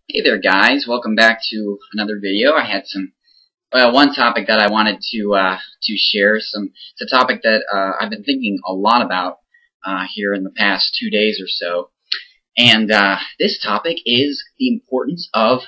Hey there guys, welcome back to another video. I had one topic that I wanted to share. It's a topic that I've been thinking a lot about here in the past 2 days or so. And this topic is the importance of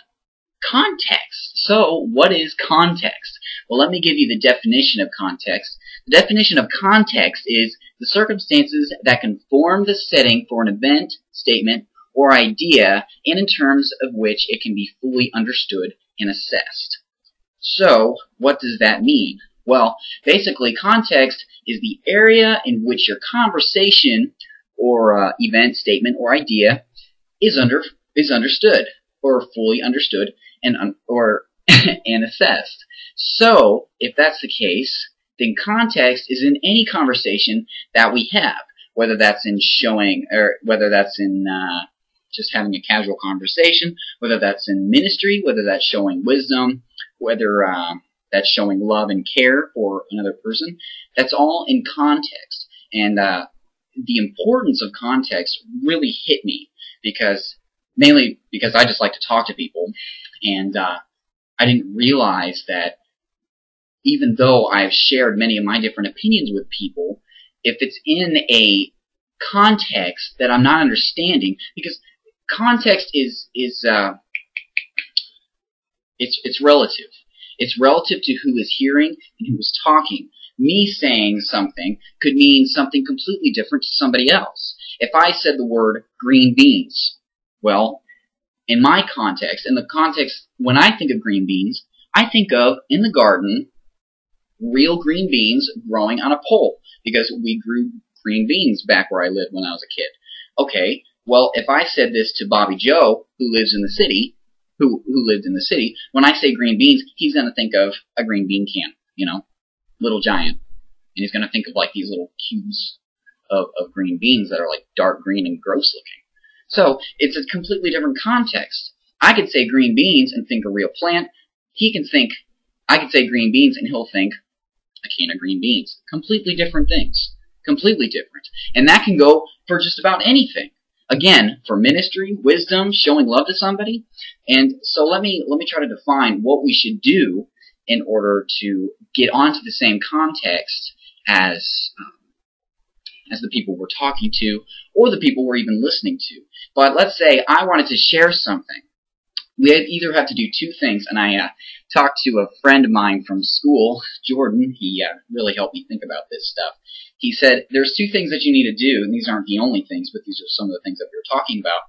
context. So what is context? Well, let me give you the definition of context. The definition of context is the circumstances that can form the setting for an event, statement, or idea, and in terms of which it can be fully understood and assessed. So, what does that mean? Well, basically, context is the area in which your conversation or event, statement, or idea is understood, or fully understood and and assessed. So, if that's the case, then context is in any conversation that we have, whether that's in showing, or whether that's in just having a casual conversation, whether that's in ministry, whether that's showing wisdom, whether that's showing love and care for another person. That's all in context. And the importance of context really hit me mainly because I just like to talk to people, and I didn't realize that even though I've shared many of my different opinions with people, if it's in a context that I'm not understanding, because context is relative. It's relative to who is hearing and who is talking. Me saying something could mean something completely different to somebody else. If I said the word green beans, well, in my context, when I think of green beans, I think of, in the garden, real green beans growing on a pole, because we grew green beans back where I lived when I was a kid. Okay. Well, if I said this to Bobby Joe, who lived in the city, when I say green beans, he's going to think of a green bean can, Little Giant. And he's going to think of like these little cubes of green beans that are like dark green and gross looking. So it's a completely different context. I could say green beans and think a real plant. I could say green beans and he'll think a can of green beans. Completely different things. Completely different. And that can go for just about anything. Again, for ministry, wisdom, showing love to somebody. And so let me try to define what we should do in order to get onto the same context as the people we're talking to, or the people we're even listening to. But let's say I wanted to share something. We either have to do two things, and I talked to a friend of mine from school, Jordan. He really helped me think about this stuff. He said, there's two things that you need to do, and these aren't the only things, but these are some of the things that we were talking about,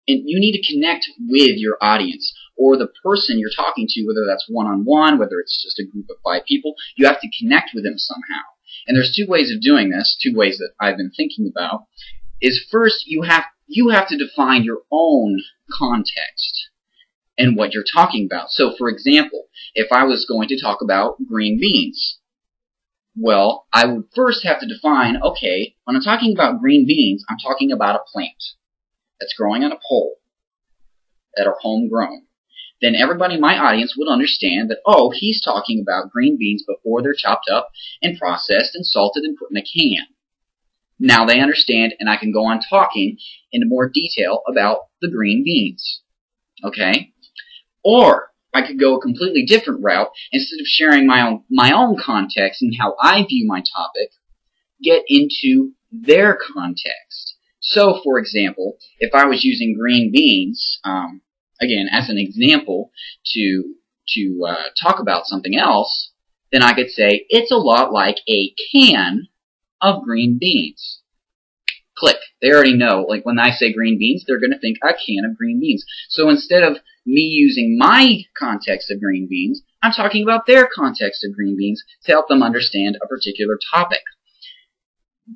and you need to connect with your audience, or the person you're talking to, whether that's one-on-one, whether it's just a group of 5 people. You have to connect with them somehow. And there's 2 ways of doing this, 2 ways that I've been thinking about, is first, you have to define your own context and what you're talking about. So, for example, if I was going to talk about green beans, well, I would first have to define, okay, when I'm talking about green beans, I'm talking about a plant that's growing on a pole, that are homegrown. Then everybody in my audience would understand that, oh, he's talking about green beans before they're chopped up and processed and salted and put in a can. Now they understand, and I can go on talking into more detail about the green beans. Okay? Or I could go a completely different route. Instead of sharing my own context and how I view my topic, get into their context. So, for example, if I was using green beans, again, as an example, to talk about something else, then I could say, it's a lot like a can of green beans. Click. They already know. Like when I say green beans, they're going to think a can of green beans. So instead of me using my context of green beans, I'm talking about their context of green beans to help them understand a particular topic.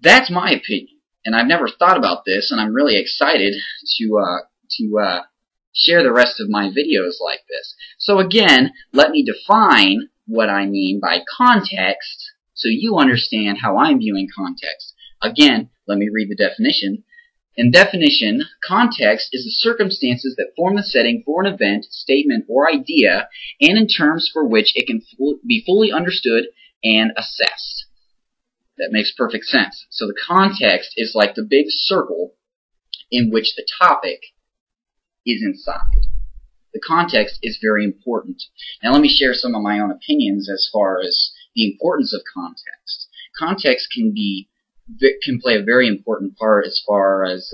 That's my opinion. And I've never thought about this, and I'm really excited to share the rest of my videos like this. So again, let me define what I mean by context so you understand how I'm viewing context. Again, let me read the definition. In definition, context is the circumstances that form the setting for an event, statement, or idea, and in terms for which it can be fully understood and assessed. That makes perfect sense. So the context is like the big circle in which the topic is inside. The context is very important. Now let me share some of my own opinions as far as the importance of context. Context can play a very important part as far as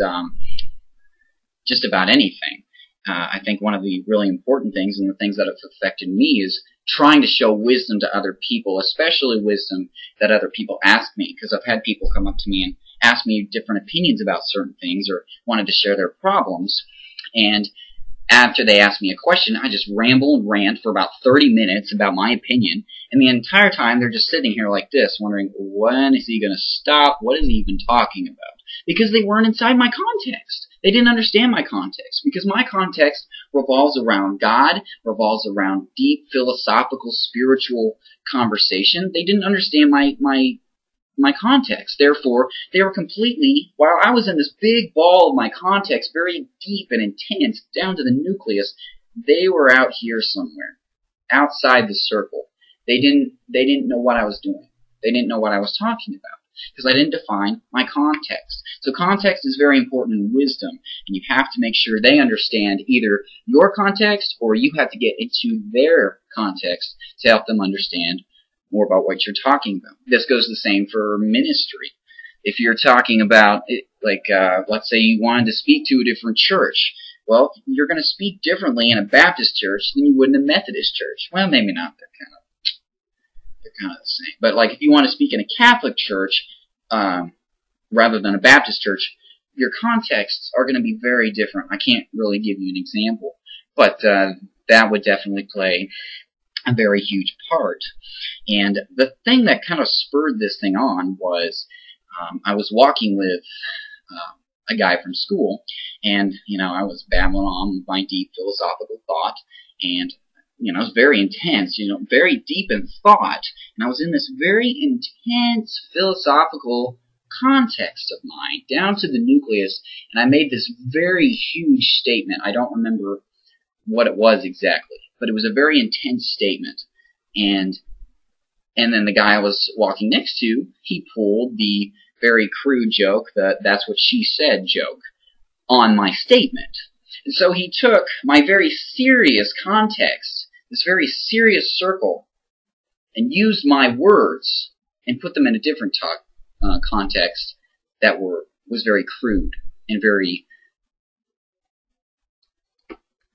just about anything. I think one of the really important things, and the things that have affected me, is trying to show wisdom to other people, especially wisdom that other people ask me, because I've had people come up to me and ask me different opinions about certain things or wanted to share their problems, and after they ask me a question, I just ramble and rant for about 30 minutes about my opinion, and the entire time they're just sitting here like this, wondering, when is he going to stop? What is he even talking about? Because they weren't inside my context. They didn't understand my context, because my context revolves around God, revolves around deep philosophical, spiritual conversation. They didn't understand my context. Therefore, they were completely, while I was in this big ball of my context, very deep and intense, down to the nucleus, they were out here somewhere, outside the circle. They didn't know what I was doing. They didn't know what I was talking about, because I didn't define my context. So context is very important in wisdom, and you have to make sure they understand either your context, or you have to get into their context to help them understand more about what you're talking about. This goes the same for ministry. If you're talking about, let's say you wanted to speak to a different church, well, you're going to speak differently in a Baptist church than you would in a Methodist church. Well, maybe not. They're kind of the same. But like if you want to speak in a Catholic church rather than a Baptist church, your contexts are going to be very different. I can't really give you an example, but that would definitely play a very huge part. And the thing that kind of spurred this thing on was I was walking with a guy from school, and I was babbling on with my deep philosophical thought, and it was very intense, very deep in thought, and I was in this very intense philosophical context of mine, down to the nucleus, and I made this very huge statement. I don't remember what it was exactly, but it was a very intense statement, and then the guy I was walking next to, he pulled the very crude joke, that's what she said joke, on my statement. And so he took my very serious context, this very serious circle, and used my words and put them in a different context that was very crude and very,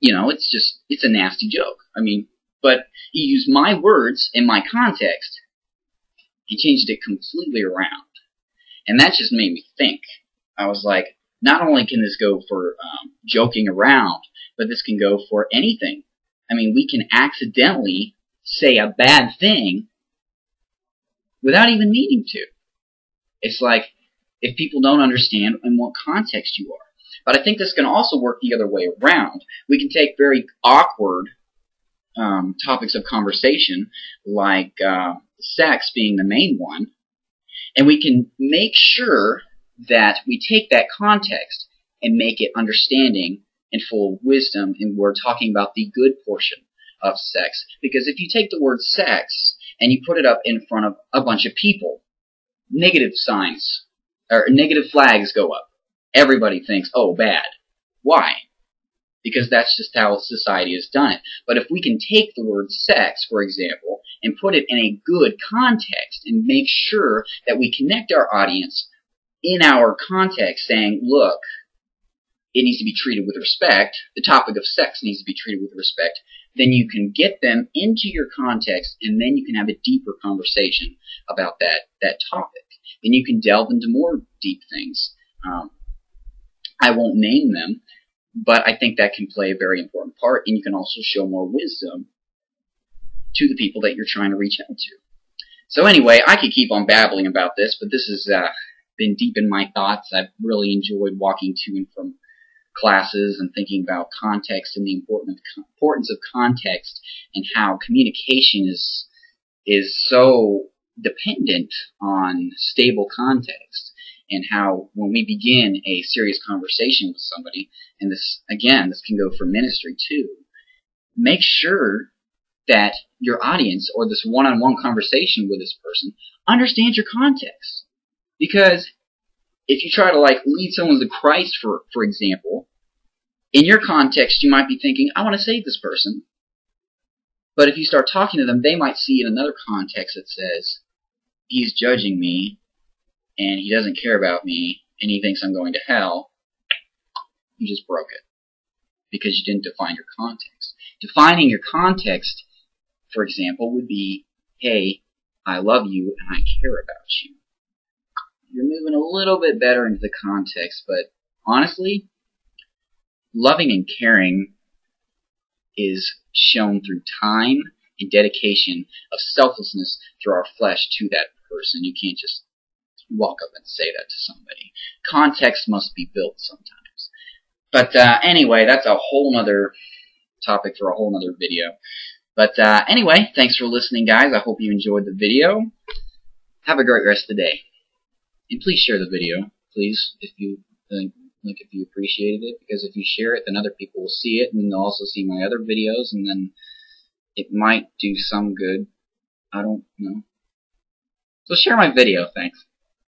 it's a nasty joke. But he used my words in my context and changed it completely around. And that just made me think. I was like, not only can this go for joking around, but this can go for anything. We can accidentally say a bad thing without even needing to. It's like, if people don't understand in what context you are. But I think this can also work the other way around. We can take very awkward topics of conversation, like sex being the main one, and we can make sure that we take that context and make it understanding and full of wisdom, and we're talking about the good portion of sex. Because if you take the word sex and you put it up in front of a bunch of people, negative signs, or negative flags go up. Everybody thinks, oh, bad. Why? Because that's just how society has done it. But if we can take the word sex, for example, and put it in a good context and make sure that we connect our audience in our context, saying, look, it needs to be treated with respect, the topic of sex needs to be treated with respect, then you can get them into your context, and then you can have a deeper conversation about that topic. Then you can delve into more deep things. I won't name them, but I think that can play a very important part, and you can also show more wisdom to the people that you're trying to reach out to. So anyway, I could keep on babbling about this, but this has been deep in my thoughts. I've really enjoyed walking to and from classes and thinking about context and the importance of context, and how communication is so dependent on stable context, and how when we begin a serious conversation with somebody, and this can go for ministry too, make sure that your audience, or this one-on-one conversation with this person, understands your context. Because if you try to lead someone to Christ, for example, In your context, you might be thinking, I want to save this person. But if you start talking to them, they might see in another context that says, he's judging me, and he doesn't care about me, and he thinks I'm going to hell. You just broke it. Because you didn't define your context. Defining your context, for example, would be, hey, I love you and I care about you. You're moving a little bit better into the context, but honestly, loving and caring is shown through time and dedication of selflessness through our flesh to that person. You can't just walk up and say that to somebody. Context must be built sometimes. But anyway, that's a whole nother topic for a whole nother video. But anyway, thanks for listening, guys. I hope you enjoyed the video. Have a great rest of the day. And please share the video, please, if you appreciated it. Because if you share it, then other people will see it, and they'll also see my other videos, and then it might do some good. I don't know. So share my video. Thanks.